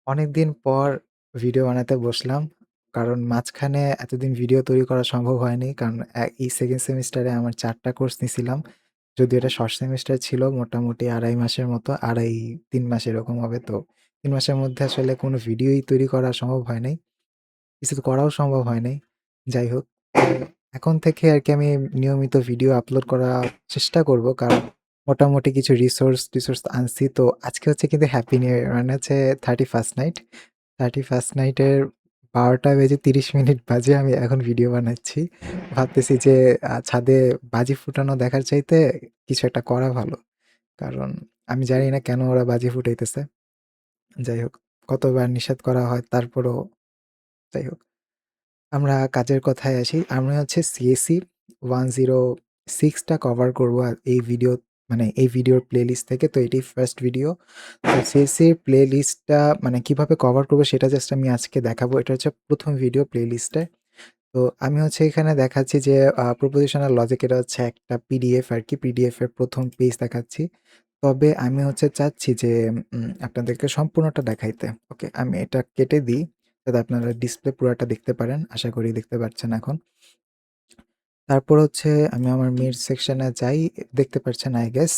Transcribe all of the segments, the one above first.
অনেকদিন পর ভিডিও বানাতে বসলাম। কারণ মাঝখানে এতদিন ভিডিও তৈরি করা সম্ভব হয়নি। কারণ এই 2nd সেমিস্টারে আমার ৪ টা কোর্স নিছিলাম। যদিও এটা শর্ট সেমিস্টার ছিল মোটামুটি ২.৫ মাসের মতো, ৩ মাস এরকম হবে। তো ৩ মাসের মধ্যে আসলে কোনো ভিডিওই তৈরি করা সম্ভব হয় নাই। কিছু করাও সম্ভব হয় নাই। যাই হোক, তো এখন থেকে আরকি আমি নিয়মিত ভিডিও আপলোড করার চেষ্টা করব। কারণ মোটামুটি কিছু রিসোর্স আনছি। তো আজকে হচ্ছে কিন্তু হ্যাপি নিউ ইয়ার মানে হচ্ছে 31st নাইট। 31st নাইটের ১২টা বেজে ৩০ মিনিট বাজে আমি এখন ভিডিও বানাচ্ছি। ভাবতেছি যে ছাদে বাজি ফুটানো দেখার চাইতে কিছু একটা করা ভালো। কারণ আমি জানি না কেন ওরা বাজি ফুটাইতেছে। যাই হোক, কতবার নিষেধ করা হয় তারপরও যাই হোক। আমরা কাজের কথায় আসি। আমি হচ্ছে সিএসই 106 টা কভার করব এই ভিডিও মানে এই ভিডিওর প্লেলিস্ট থেকে। তো এটাই ফার্স্ট ভিডিও। তো সিএসইর প্লেলিস্টটা মানে কিভাবে কভার করব সেটা জাস্ট আমি আজকে দেখাবো। এটা হচ্ছে ১ম ভিডিও প্লেলিস্টে। তো আমি হচ্ছে এখানে দেখাচ্ছি যে প্রপোজিশনাল লজিক এটা হচ্ছে একটা পিডিএফ আরকি। পিডিএফ এর ১ম পেজ দেখাচ্ছি। তবে আমি হচ্ছে চাচ্ছি যে আপনাদেরকে সম্পূর্ণটা দেখাইতে। ওকে, আমি এটা কেটে দিই যাতে আপনারা ডিসপ্লে পুরাটা দেখতে পারেন। আশা করি দেখতে পাচ্ছেন এখন। তারপর হচ্ছে আমি আমার মিড সেকশনে যাই। দেখতে পাচ্ছেন আই গেস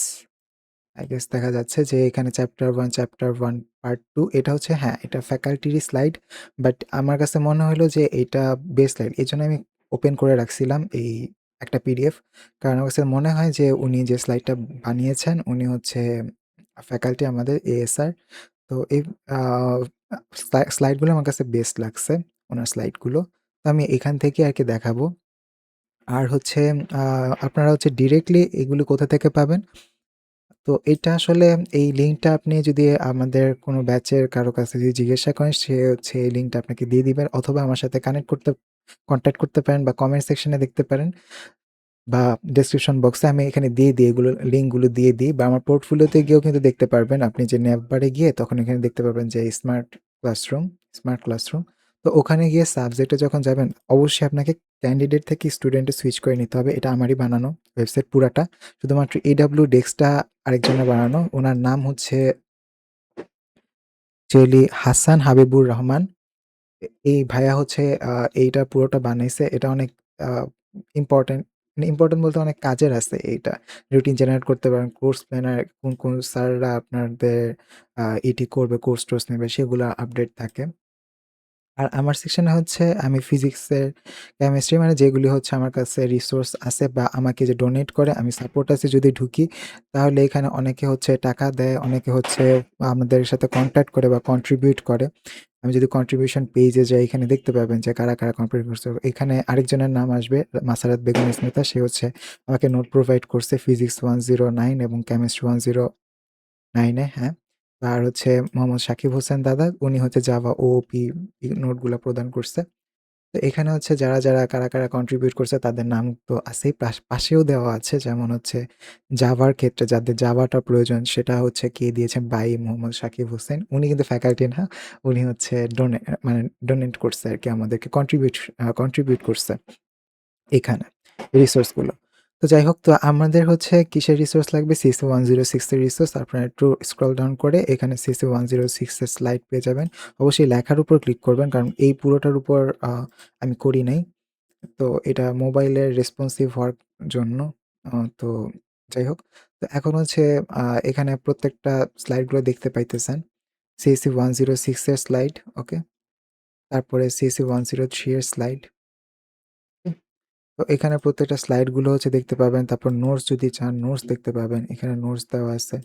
দেখা যাচ্ছে যে এখানে চ্যাপ্টার 1 পার্ট 2 এটা হচ্ছে হ্যাঁ, এটা ফ্যাকাল্টিরই স্লাইড। বাট আমার কাছে মনে হলো যে এইটা বেস্ট স্লাইড। এজন্য আমি ওপেন করে রাখছিলাম এই একটা পিডিএফ। কারণ আমার কাছে মনে হয় যে উনি যে স্লাইডটা বানিয়েছেন উনি হচ্ছে ফ্যাকাল্টি আমাদের এএসআর। তো এই আ স্লাইডগুলো আমার কাছে বেস্ট লাগছে, উনার স্লাইডগুলো। তো আমি এখান থেকে আরকি দেখাবো। আর হচ্ছে আ আপনারা হচ্ছে ডিরেক্টলি এগুলো কোথা থেকে পাবেন? তো এটা আসলে এই লিঙ্কটা আপনি যদি আমাদের কোনো ব্যাচের কারো কাছে যদি জিজ্ঞাসা করেন, সে হচ্ছে এই লিঙ্কটা আপনাকে দিয়ে দিবে অথবা আমার সাথে কনট্যাক্ট করতে পারেন বা কমেন্ট সেকশনে দেখতে পারেন বা ডেসক্রিপশন বক্সে আমি এখানে দিয়ে দিই এগুলো লিঙ্কগুলো দিয়ে দিই বা আমার পোর্টফোলিওতে গিয়েও কিন্তু দেখতে পারবেন। আপনি যে ন্যাভবারে গিয়ে তখন এখানে দেখতে পারবেন যে স্মার্ট ক্লাসরুম। তো ওখানে গিয়ে সাবজেক্টে যখন যাবেন অবশ্যই আপনাকে ক্যান্ডিডেট থেকে স্টুডেন্টে সুইচ করে নিতে হবে। এটা আমারই বানানো ওয়েবসাইট পুরাটা। শুধুমাত্র AW ডেস্কটা আরেকজনের বানানো। উনার নাম হচ্ছে অ্যাকচুয়ালি হাসান হাবিবুর রহমান। এই ভাইয়া হচ্ছে আ এইটা পুরোটা বানাইছে। এটা অনেক আ ইম্পোর্টেন্ট মানে ইম্পোর্টেন্ট বলতে অনেক কাজের আছে এইটা। রুটিন জেনারেট করতে পারেন, কোর্স প্ল্যানার কোন স্যাররা আপনাদের এটি করবে, কোর্স-টোর্স নেবে সেগুলা আপডেট থাকে। আর আমার সেকশনে হচ্ছে আমি ফিজিক্সের, কেমিস্ট্রি মানে যেগুলি হচ্ছে আমার কাছে রিসোর্স আছে বা আমাকে যে ডোনেট করে আমি সাপোর্টাসে যদি ঢুকি, তাহলে এখানে অনেকে হচ্ছে টাকা দেয়, অনেকে হচ্ছে আমাদের সাথে কনট্যাক্ট করে বা কন্ট্রিবিউট করে। আমি যদি কন্ট্রিবিউশন পেজে যাই এখানে দেখতে পাবেন যে কারা কন্ট্রিবিউট করছে। এখানে আরেকজনের নাম আসবে মাসারাত বেগম স্মিতা। সে হচ্ছে আমাকে নোট প্রোভাইড করছে ফিজিক্স 109 এবং কেমিস্ট্রি 109 এ হ্যাঁ। আর হচ্ছে মোহাম্মদ সাকিব হোসেন দাদা উনি হচ্ছে জাভা ওওপি নোটগুলা প্রদান করছে। তো এখানে হচ্ছে কারা কন্ট্রিবিউট করছে তাদের নাম তো আছেই পাশেও দেওয়া আছে। যেমন হচ্ছে জাভার ক্ষেত্রে যাদের জাভাটা প্রয়োজন সেটা হচ্ছে কে দিয়েছেন ভাই মোহাম্মদ সাকিব হোসেন। উনি কিন্তু ফ্যাকাল্টি না। উনি হচ্ছে মানে ডোনেট করছে আরকি আমাদেরকে কন্ট্রিবিউট করছে এখানে রিসোর্স গুলো। তো যাই হোক, তো আমাদের হচ্ছে কিসের রিসোর্স লাগবে? সিসি 106 এর রিসোর্স। আপনারা একটু স্ক্রল ডাউন করে এখানে সিসি 106 এর স্লাইড পেয়ে যাবেন। অবশ্যই লেখার উপর ক্লিক করবেন কারণ এই পুরোটার উপর আমি করি নাই। তো এটা মোবাইলের রেসপন্সিভ হওয়ার জন্য। তো যাই হোক। তো এখন হচ্ছে আ এখানে প্রত্যেকটা স্লাইডগুলো দেখতে পাইতেছেন। সিএসসি 106 এর স্লাইড, ওকে? তারপরে সিএসসি 103 এর স্লাইড, ওকে? তো এখানে প্রত্যেকটা স্লাইডগুলো হচ্ছে দেখতে পাবেন। তারপর নোটস যদি চান নোটস দেখতে পাবেন। এখানে নোটস দেওয়া আছে।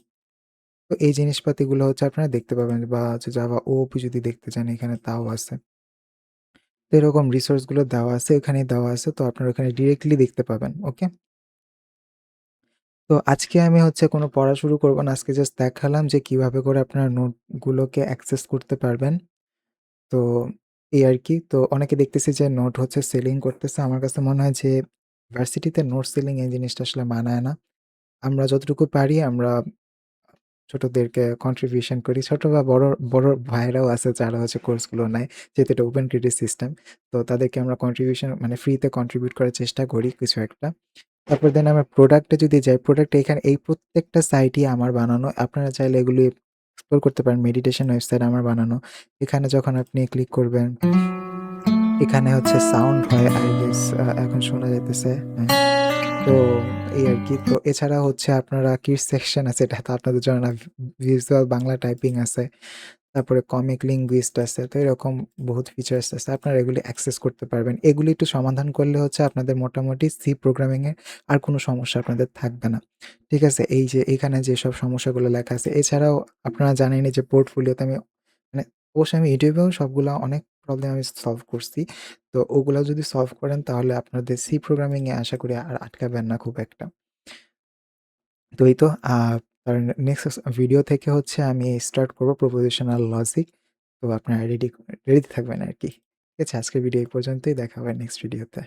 তো এই জিনিসপাতিগুলো হচ্ছে আপনারা দেখতে পাবেন বা হচ্ছে জাভা ওওপি যদি দেখতে চান এখানে তাও আছে। তো এরকম রিসোর্সগুলো দেওয়া আছে, এখানেই দেওয়া আছে। তো আপনারা ওখানে ডিরেক্টলি দেখতে পাবেন, ওকে? তো আজকে আমি হচ্ছে কোনো পড়া শুরু করব না। আজকে জাস্ট দেখালাম যে কিভাবে করে আপনারা নোটগুলোকে অ্যাক্সেস করতে পারবেন। তো এই আরকি। তো অনেকে দেখতেছি যে নোট হচ্ছে সেলিং করতেছে। আমার কাছে মনে হয় যে ভার্সিটিতে নোট সেলিং এই জিনিসটা আসলে মানায় না। আমরা যতটুকু পারি আমরা ছোটদেরকে কন্ট্রিবিউশন করি। ছোট বা বড় ভাইয়েরাও আছে যারা হচ্ছে কোর্সগুলো নেয়। যেহেতু এটা ওপেন ক্রেডিট সিস্টেম। তো তাদেরকে আমরা কন্ট্রিবিউশন মানে ফ্রিতে কন্ট্রিবিউট করার চেষ্টা করি কিছু একটা। তারপর দেন আমরা প্রোডাক্টে যদি যাই, প্রোডাক্ট এখানে এই প্রত্যেকটা সাইটই আমার বানানো। আপনারা চাইলে এগুলি এক্সপ্লোর করতে পারেন। মেডিটেশন ওয়েবসাইট আমার বানানো। এখানে যখন আপনি ক্লিক করবেন, এখানে হচ্ছে সাউন্ড হয় I guess এখন শোনা যাইতেছে। হ্যাঁ। তো এই আরকি। তো এছাড়া হচ্ছে আপনারা কিডস সেকশন আছে, এটা তো আপনাদের জন্য না। ভিজুয়াল বাংলা টাইপিং আছে। তারপরে কমিক লিঙ্গুইস্ট আছে। তো এরকম বহুত ফিচার্স আছে। আপনারা এগুলি অ্যাক্সেস করতে পারবেন। এগুলি একটু সমাধান করলে হচ্ছে আপনাদের মোটামুটি সি প্রোগ্রামিং এ আর কোনো সমস্যা আপনাদের থাকবে না। ঠিক আছে? এই যে এখানে যেসব সমস্যাগুলো লেখা আছে, এছাড়াও আপনারা জানেনই যে পোর্টফোলিওতে আমি মানে অবশ্যই আমি ইউটিউবেও সবগুলা অনেক প্রবলেম আমি সলভ করছি। তো ওগুলা যদি সলভ করেন তাহলে আপনাদের সি প্রোগ্রামিং এ আশা করি আর আটকাবেন না খুব একটা। তো এই তো কারণ নেক্সট ভিডিও থেকে হচ্ছে আমি স্টার্ট করব প্রপোজিশনাল লজিক। তো আপনারা রেডি থাকবেন আরকি। ঠিক আছে? আজকের ভিডিও এই পর্যন্তই। দেখা হবে নেক্সট ভিডিওতে।